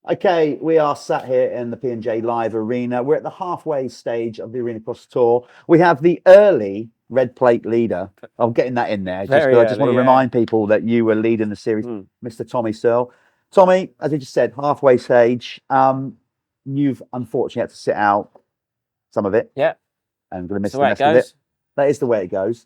Okay, we are sat here in the P&J Live Arena. We're at the halfway stage of the Arenacross Tour. We have the early red plate leader. I'm getting that in there. I just want to remind people that you were leading the series, Mr. Tommy Searle. Tommy, as we just said, halfway stage. You've unfortunately had to sit out some of it. Yeah. And going to miss the rest of it. That is the way it goes.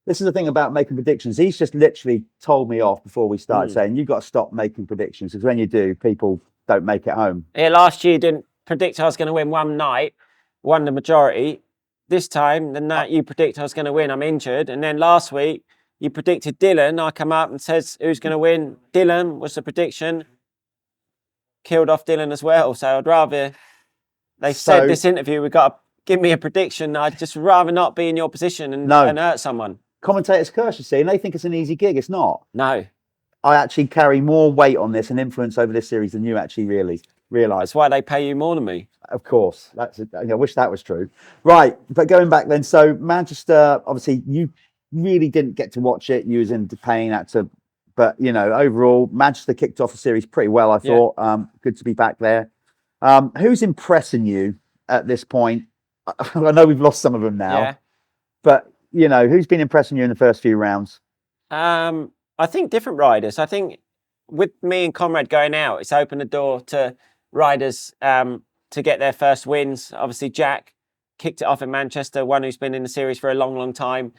This is the thing about making predictions. He's just literally told me off before we started saying, you've got to stop making predictions because when you do, people don't make it home. Yeah, last year you didn't predict I was going to win one night, won the majority. This time, the night you predict I was going to win, I'm injured. And then last week, you predicted Dylan. I come up and says, who's going to win? Dylan was the prediction. Killed off Dylan as well. So I'd rather, they said this interview, we've got to give me a prediction. I'd just rather not be in your position and hurt someone. Commentators curse, you see, and they think it's an easy gig. It's not. No. I actually carry more weight on this and influence over this series than you actually really realise. That's why they pay you more than me. Of course. I wish that was true. Right, but going back then, so Manchester, obviously, you really didn't get to watch it. You was in pain, but, overall, Manchester kicked off the series pretty well, I thought. Good to be back there. Who's impressing you at this point? I know we've lost some of them now, but, who's been impressing you in the first few rounds? I think different riders. I think with me and Conrad going out, it's opened the door to riders to get their first wins. Obviously, Jack kicked it off in Manchester, one who's been in the series for a long, long time,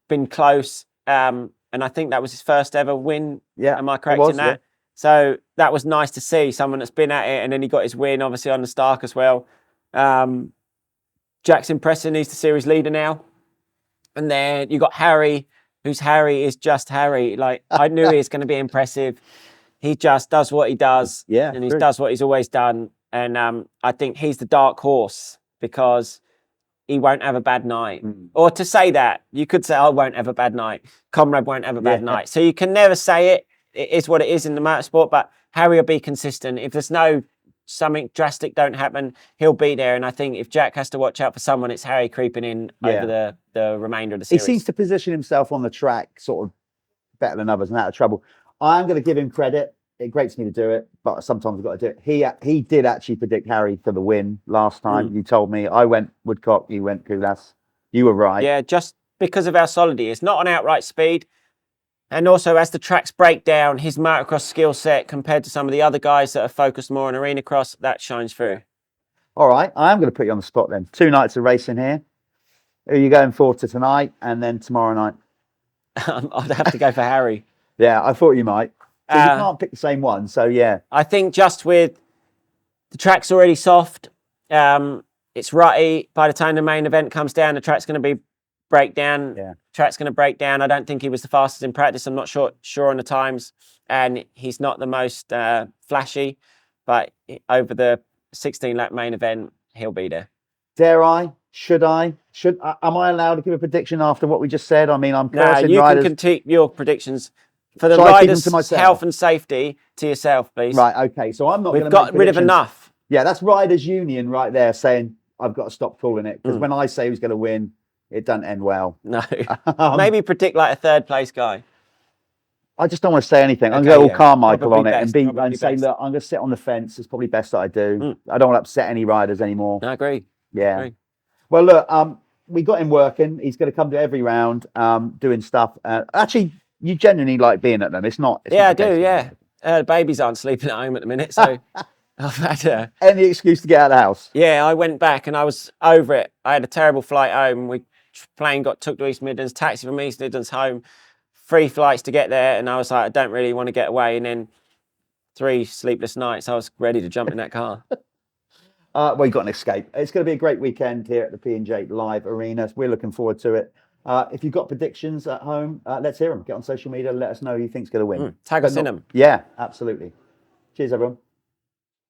been close. And I think that was his first ever win. Yeah. Am I correct in that? Yeah. So that was nice to see someone that's been at it. And then he got his win, obviously, on the Stark as well. Jack's impressing. He's the series leader now. And then you got Harry, Harry is just Harry. Like, I knew he was going to be impressive. He just does what he does. Yeah. And he does what he's always done. And I think he's the dark horse because he won't have a bad night. Or to say that, you could say, I won't have a bad night. Conrad won't have a bad night. So you can never say it. It is what it is in the motorsport, but Harry will be consistent. If there's something drastic don't happen, he'll be there. And I think if Jack has to watch out for someone, it's Harry creeping in over the remainder of the series. He seems to position himself on the track sort of better than others and out of trouble. I'm going to give him credit. It grates me to do it, but sometimes I've got to do it. He did actually predict Harry for the win last time. You told me. I went Woodcock, you went Koulas. You were right. Yeah, just because of how solid he is. Not on outright speed. And also, as the tracks break down, his motocross skill set compared to some of the other guys that are focused more on Arenacross, that shines through. All right, I am going to put you on the spot then. 2 nights of racing here. Who are you going for to tonight and then tomorrow night? I'd have to go for Harry. Yeah, I thought you might. So you can't pick the same one, so yeah. I think just with the track's already soft, it's rutty. By the time the main event comes down, the track's going to be breakdown. Yeah. Track's going to break down. I don't think he was the fastest in practice. I'm not sure on the times, and he's not the most flashy. But over the 16-lap main event, he'll be there. Dare I? Should I? Am I allowed to give a prediction after what we just said? I mean, I'm cursing you riders. Can keep your predictions for the riders' health and safety to yourself, please. Right. Okay. So I'm not. We've got rid of enough. Yeah, that's riders' union right there saying I've got to stop calling it because when I say who's going to win, it doesn't end well. No. Maybe predict like a third place guy. I just don't want to say anything. I'm going to go all Carmichael on it and say, look, I'm going to sit on the fence. It's probably best that I do. I don't want to upset any riders anymore. I agree. Yeah. Well, look, we got him working. He's going to come to every round doing stuff. Actually, you genuinely like being at them. It's not. I do, yeah. The babies aren't sleeping at home at the minute, so I've had any excuse to get out of the house. Yeah, I went back and I was over it. I had a terrible flight home. Plane took to East Midlands, taxi from East Midlands home, 3 flights to get there, and I was like, I don't really want to get away. And then 3 sleepless nights, I was ready to jump in that car. Well, you got an escape. It's going to be a great weekend here at the P&J Live Arena. We're looking forward to it. If you've got predictions at home, let's hear them. Get on social media, let us know who you think's going to win. Tag us in them. Yeah, absolutely. Cheers, everyone.